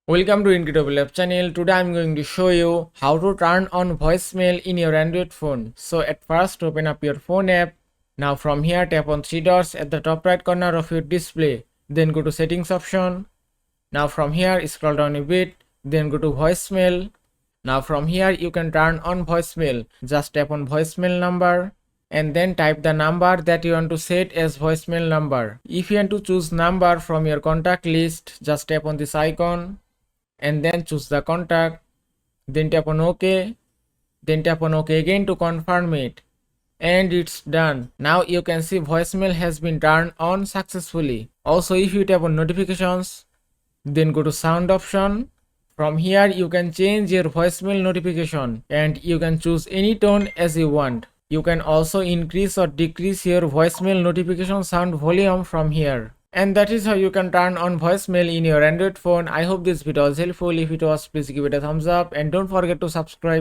Welcome to Incredible Lab channel. Today I'm going to show you how to turn on voicemail in your Android phone. So at first open up your phone app. Now from here tap on three dots at the top right corner of your display. Then go to settings option. Now from here scroll down a bit. Then go to voicemail. Now from here you can turn on voicemail. Just tap on voicemail number and then type the number that you want to set as voicemail number. If you want to choose number from your contact list, just tap on this icon and then choose the contact, then tap on OK, then tap on OK again to confirm it, and it's done. Now you can see voicemail has been turned on successfully. Also, if you tap on notifications, then go to sound option. From here you can change your voicemail notification and you can choose any tone as you want. You can also increase or decrease your voicemail notification sound volume from here. And that is how you can turn on voicemail in your Android phone. I hope this video was helpful. If it was, please give it a thumbs up and don't forget to subscribe.